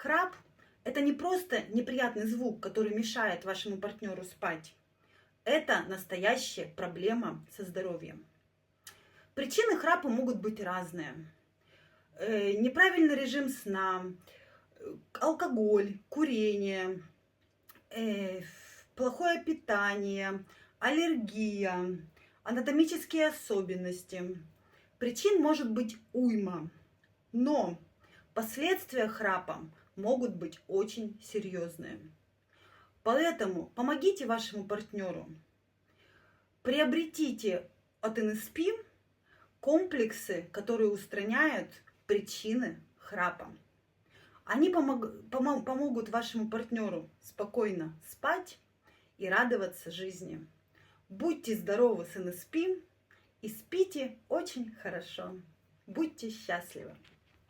Храп– это не просто неприятный звук, который мешает вашему партнеру спать. Это настоящая проблема со здоровьем. Причины храпа могут быть разные. Неправильный режим сна, алкоголь, курение, плохое питание, аллергия, анатомические особенности. Причин может быть уйма, но последствия храпа могут быть очень серьезные. Поэтому помогите вашему партнеру. Приобретите от НСП комплексы, которые устраняют причины храпа. Они помогут вашему партнеру спокойно спать и радоваться жизни. Будьте здоровы с НСП и спите очень хорошо. Будьте счастливы!